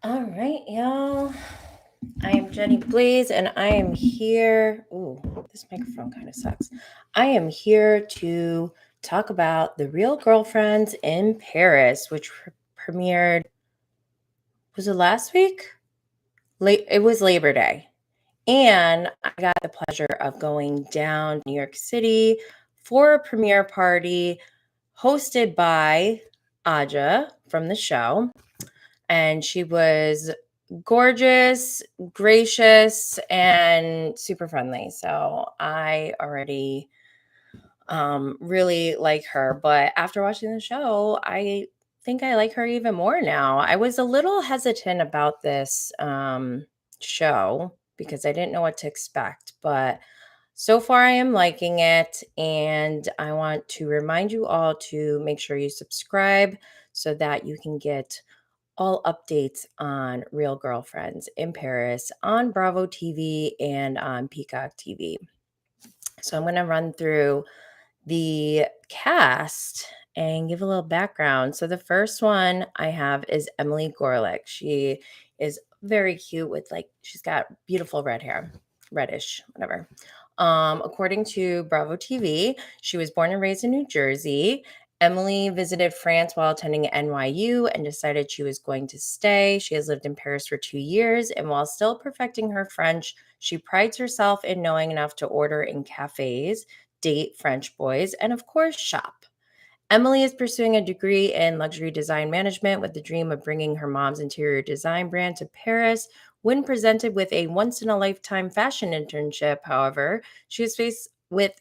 All right, y'all. I am Jenny Blaze, and I am here. Ooh, this microphone kind of sucks. I am here to talk about The Real Girlfriends in Paris, which premiered, was it last week? It was Labor Day. And I got the pleasure of going down to New York City for a premiere party hosted by Aja from the show. And she was gorgeous, gracious, and super friendly. So I already really like her. But after watching the show, I think I like her even more now. I was a little hesitant about this show because I didn't know what to expect. But so far, I am liking it. And I want to remind you all to make sure you subscribe so that you can get all updates on Real Girlfriends in Paris on Bravo TV and on Peacock TV. So I'm going to run through the cast and give a little background. So the first one I have is Emily Gorlick. She is very cute with she's got beautiful red hair, reddish, whatever. According to Bravo TV, she was born and raised in New Jersey. Emily visited France while attending NYU and decided she was going to stay. She has lived in Paris for 2 years, and while still perfecting her French, she prides herself in knowing enough to order in cafes, date French boys, and of course, shop. Emily is pursuing a degree in luxury design management with the dream of bringing her mom's interior design brand to Paris. When presented with a once in a lifetime fashion internship, however, she is faced with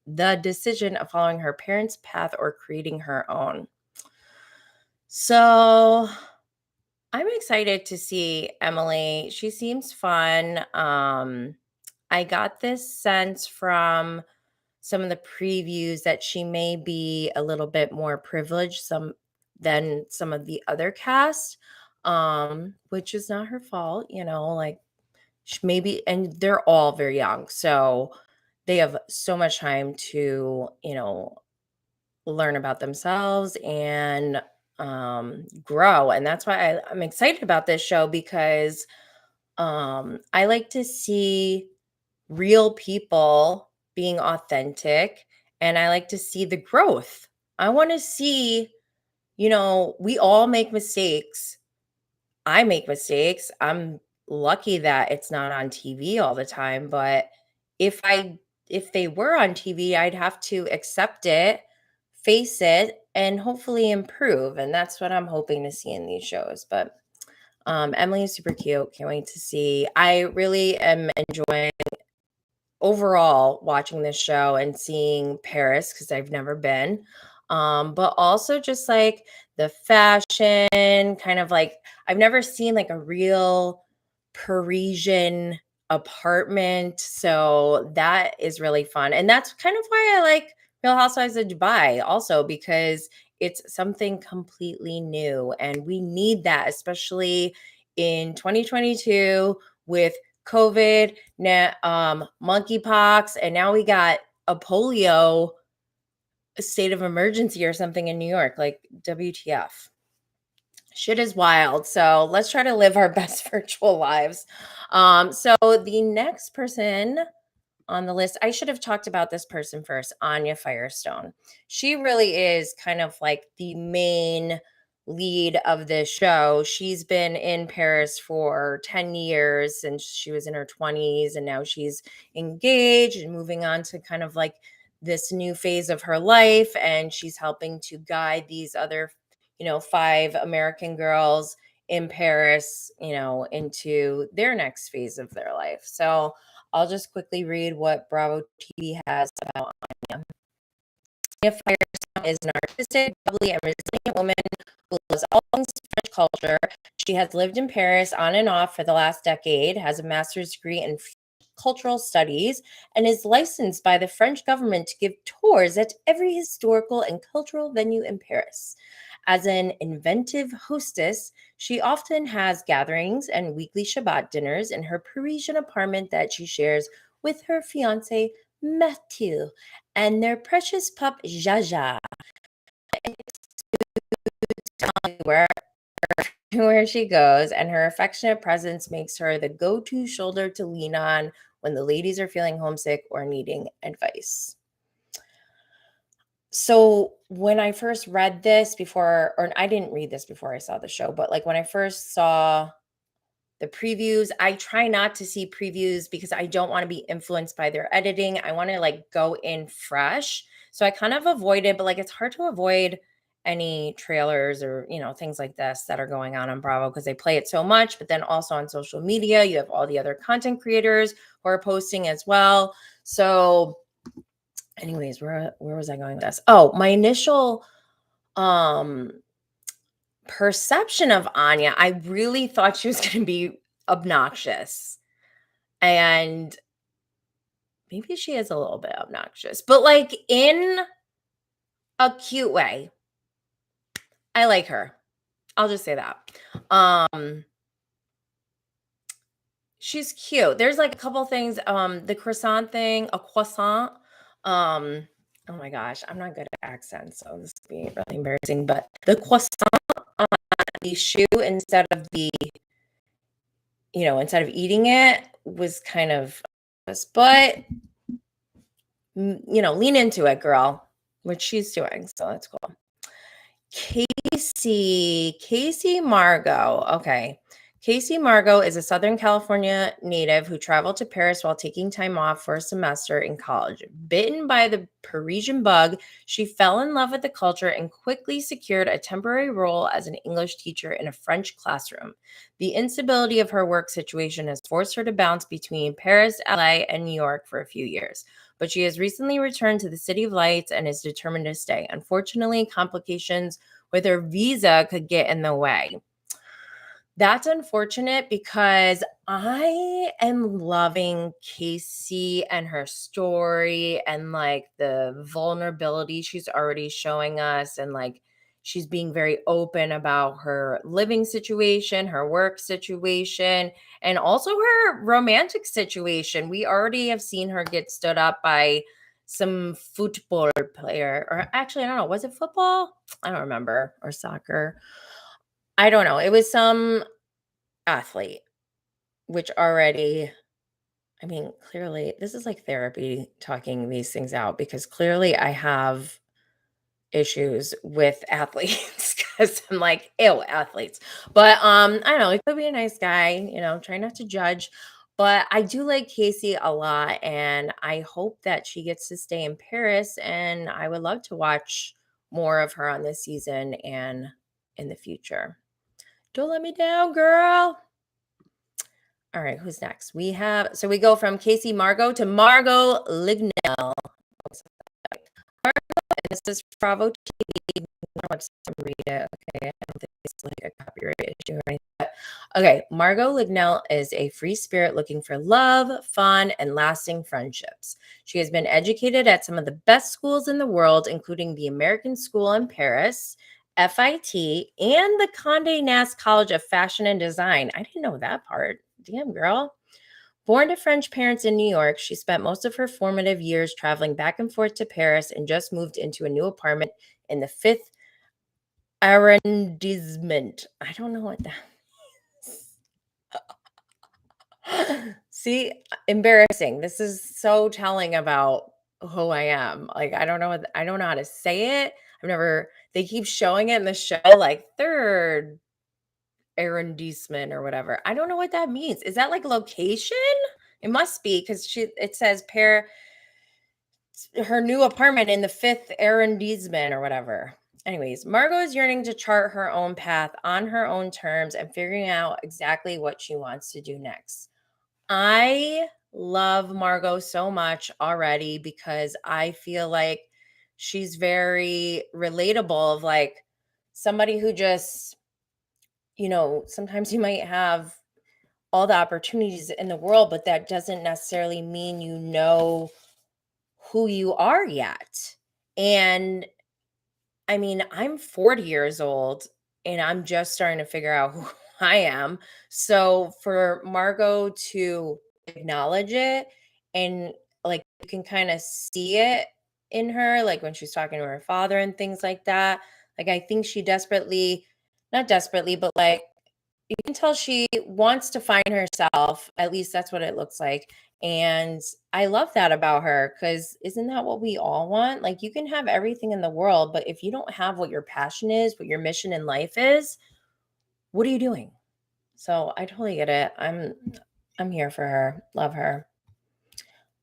the decision of following her parents' path or creating her own. So I'm excited to see Emily. She seems fun. I got this sense from some of the previews that she may be a little bit more privileged than some of the other cast, which is not her fault, maybe, and they're all very young, so they have so much time to, learn about themselves and grow. And that's why I'm excited about this show because I like to see real people being authentic, and I like to see the growth. I want to see, we all make mistakes. I make mistakes. I'm lucky that it's not on TV all the time, but if they were on TV, I'd have to accept it, face it, and hopefully improve. And that's what I'm hoping to see in these shows. But Emily is super cute. Can't wait to see. I really am enjoying overall watching this show and seeing Paris because I've never been. But also just like the fashion, kind of like I've never seen like a real Parisian apartment. So that is really fun. And that's kind of why I like Real Housewives of Dubai also, because it's something completely new. And we need that, especially in 2022 with COVID, monkeypox, and now we got a polio state of emergency or something in New York. Like, WTF? Shit is wild. So let's try to live our best virtual lives. So the next person on the list, I should have talked about this person first, Anya Firestone. She really is kind of like the main lead of this show. She's been in Paris for 10 years since she was in her 20s, and now she's engaged and moving on to kind of like this new phase of her life. And she's helping to guide these other, 5 American girls in Paris, into their next phase of their life. So I'll just quickly read what Bravo TV has about Anya. Anya Firestone is an artistic, bubbly, and resilient woman who loves all things French culture. She has lived in Paris on and off for the last decade, has a master's degree in cultural studies, and is licensed by the French government to give tours at every historical and cultural venue in Paris. As an inventive hostess, she often has gatherings and weekly Shabbat dinners in her Parisian apartment that she shares with her fiance, Mathieu, and their precious pup, Jaja. Where where she goes, and her affectionate presence makes her the go-to shoulder to lean on when the ladies are feeling homesick or needing advice. So when I first read this before, or I didn't read this before I saw the show, but like when I first saw the previews, I try not to see previews because I don't want to be influenced by their editing. I want to like go in fresh. So I kind of avoid it, but like it's hard to avoid any trailers or, things like this that are going on Bravo because they play it so much. But then also on social media, you have all the other content creators who are posting as well. So anyways, where was I going with this? Oh, my initial um perception of Anya, I really thought she was going to be obnoxious. And maybe she is a little bit obnoxious, but like in a cute way. I like her. I'll just say that. Um she's cute. There's like a couple things, the croissant thing, a croissant. Oh my gosh, I'm not good at accents, so this will be really embarrassing, but the croissant on the shoe instead of eating it was kind of, but lean into it, girl, what she's doing. So that's cool. Casey Margot. Okay. Casey Margot is a Southern California native who traveled to Paris while taking time off for a semester in college. Bitten by the Parisian bug, she fell in love with the culture and quickly secured a temporary role as an English teacher in a French classroom. The instability of her work situation has forced her to bounce between Paris, LA, and New York for a few years, but she has recently returned to the City of Lights and is determined to stay. Unfortunately, complications with her visa could get in the way. That's unfortunate because I am loving Casey and her story and like the vulnerability she's already showing us. And like she's being very open about her living situation, her work situation, and also her romantic situation. We already have seen her get stood up by some football player, or actually, I don't know, was it football? I don't remember, or soccer. I don't know. It was some athlete, which already, I mean, clearly this is like therapy talking these things out because clearly I have issues with athletes because I'm like, ew, athletes. But I don't know, he could be a nice guy, try not to judge. But I do like Casey a lot, and I hope that she gets to stay in Paris. And I would love to watch more of her on this season and in the future. Don't let me down, girl. All right, who's next? We go from Casey Margot to Margot Lignell. This is Bravo TV. Let's read it. Okay, I don't think it's like a copyright issue or anything. Okay, Margot Lignell is a free spirit looking for love, fun, and lasting friendships. She has been educated at some of the best schools in the world, including the American School in Paris, FIT, and the Condé Nast College of Fashion and Design. I didn't know that part. Damn, girl. Born to French parents in New York, she spent most of her formative years traveling back and forth to Paris and just moved into a new apartment in the fifth arrondissement. I don't know what that is. See, embarrassing. This is so telling about who I am. Like, I don't know how to say it. They keep showing it in the show, like third arrondissement or whatever. I don't know what that means. Is that like location? It must be because it says her new apartment in the fifth arrondissement or whatever. Anyways, Margot is yearning to chart her own path on her own terms and figuring out exactly what she wants to do next. I love Margot so much already because I feel like she's very relatable, of like somebody who just, sometimes you might have all the opportunities in the world, but that doesn't necessarily mean you know who you are yet. And I mean, I'm 40 years old and I'm just starting to figure out who I am. So for Margot to acknowledge it, and like you can kind of see it in her, like when she's talking to her father and things like that. Like I think she not desperately, but like you can tell she wants to find herself. At least that's what it looks like. And I love that about her, because isn't that what we all want? Like, you can have everything in the world, but if you don't have what your passion is, what your mission in life is, what are you doing? So I totally get it. I'm here for her. Love her.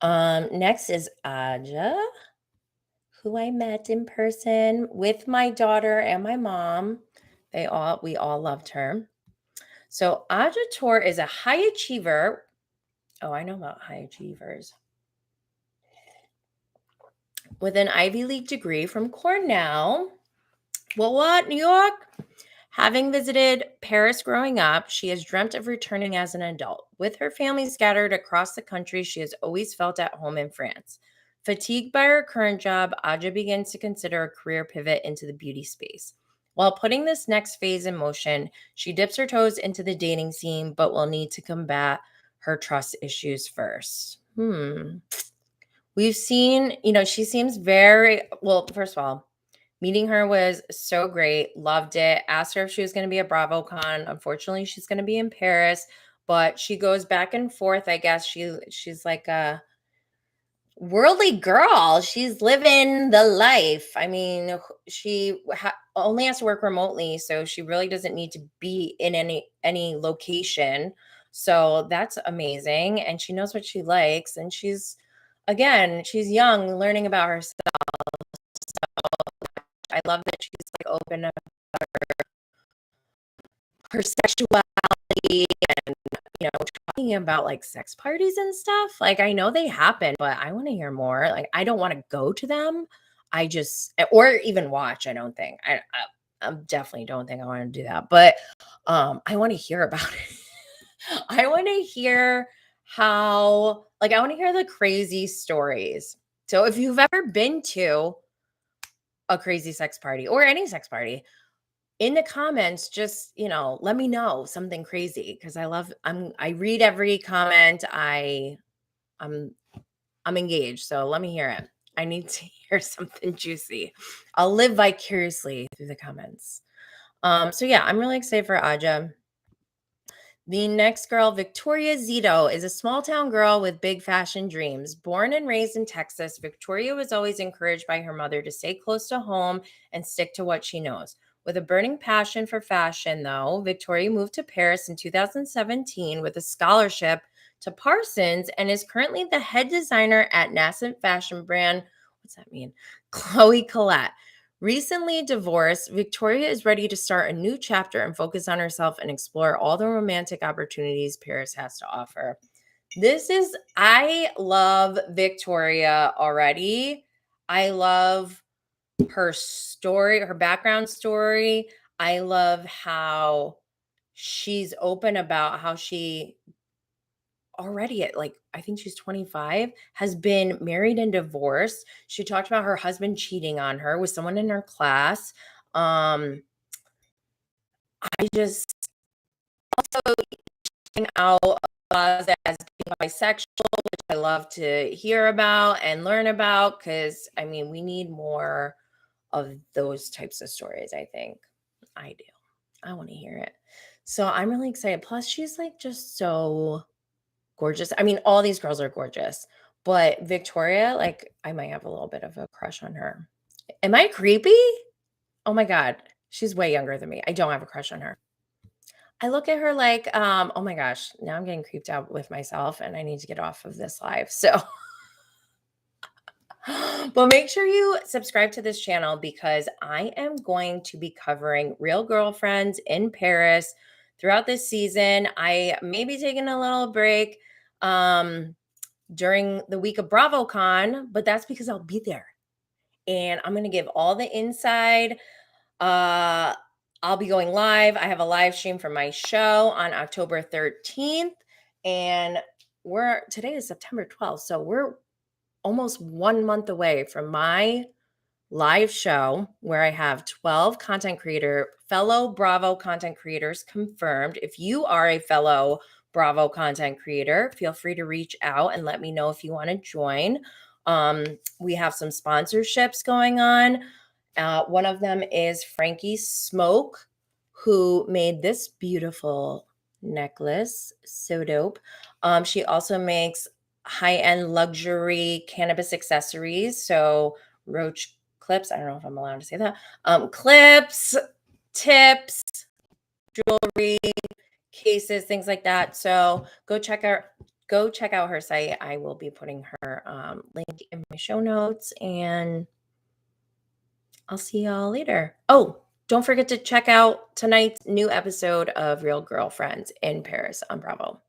Next is Aja, who I met in person with my daughter and my mom. We all loved her. So Aja Tor is a high achiever. Oh, I know about high achievers. With an Ivy League degree from Cornell. Well, what, New York? Having visited Paris growing up, she has dreamt of returning as an adult. With her family scattered across the country, she has always felt at home in France. Fatigued by her current job, Aja begins to consider a career pivot into the beauty space. While putting this next phase in motion, she dips her toes into the dating scene, but will need to combat her trust issues first. We've seen, she seems very well. First of all, meeting her was so great. Loved it. Asked her if she was going to be a BravoCon. Unfortunately, she's going to be in Paris, but she goes back and forth. I guess she's like a worldly girl. She's living the life. I mean, she only has to work remotely, so she really doesn't need to be in any location. So that's amazing, and she knows what she likes, and she's young, learning about herself. I love that she's like open about her sexuality and talking about like sex parties and stuff. Like, I know they happen, but I want to hear more. Like, I don't want to go to them. I just, or even watch. I don't think I definitely don't think I want to do that, but I want to hear about it. I want to hear I want to hear the crazy stories. So if you've ever been to a crazy sex party or any sex party, in the comments, just, let me know something crazy, because I read every comment. I'm engaged, so let me hear it. I need to hear something juicy. I'll live vicariously through the comments. So yeah, I'm really excited for Aja. The next girl, Victoria Zito, is a small town girl with big fashion dreams. Born and raised in Texas, Victoria was always encouraged by her mother to stay close to home and stick to what she knows. With a burning passion for fashion, though, Victoria moved to Paris in 2017 with a scholarship to Parsons and is currently the head designer at nascent fashion brand. What's that mean? Chloe Collette. Recently divorced, Victoria is ready to start a new chapter and focus on herself and explore all the romantic opportunities Paris has to offer. I love Victoria already. I love her story, her background story. I love how she's open about how she already at I think she's 25, has been married and divorced. She talked about her husband cheating on her with someone in her class. I just also out as being bisexual, which I love to hear about and learn about, because I mean, we need more of those types of stories. I think I do. I want to hear it. So I'm really excited. Plus, she's just so gorgeous. I mean, all these girls are gorgeous, but Victoria, I might have a little bit of a crush on her. Am I creepy? Oh my God. She's way younger than me. I don't have a crush on her. I look at her oh my gosh, now I'm getting creeped out with myself and I need to get off of this live. So, but make sure you subscribe to this channel, because I am going to be covering Real Girlfriends in Paris throughout this season. I may be taking a little break during the week of BravoCon, but that's because I'll be there. And I'm going to give all the inside. I'll be going live. I have a live stream for my show on October 13th. And today is September 12th. So we're almost 1 month away from my live show, where I have 12 fellow Bravo content creators confirmed. If you are a fellow Bravo content creator, feel free to reach out and let me know if you want to join. We have some sponsorships going on. One of them is Frankie Smoke, who made this beautiful necklace. So dope. She also makes high-end luxury cannabis accessories. So roach clips. I don't know if I'm allowed to say that. Clips, tips, jewelry, cases, things like that. So go check out her site. I will be putting her link in my show notes, and I'll see y'all later. Oh, don't forget to check out tonight's new episode of Real Girlfriends in Paris on Bravo.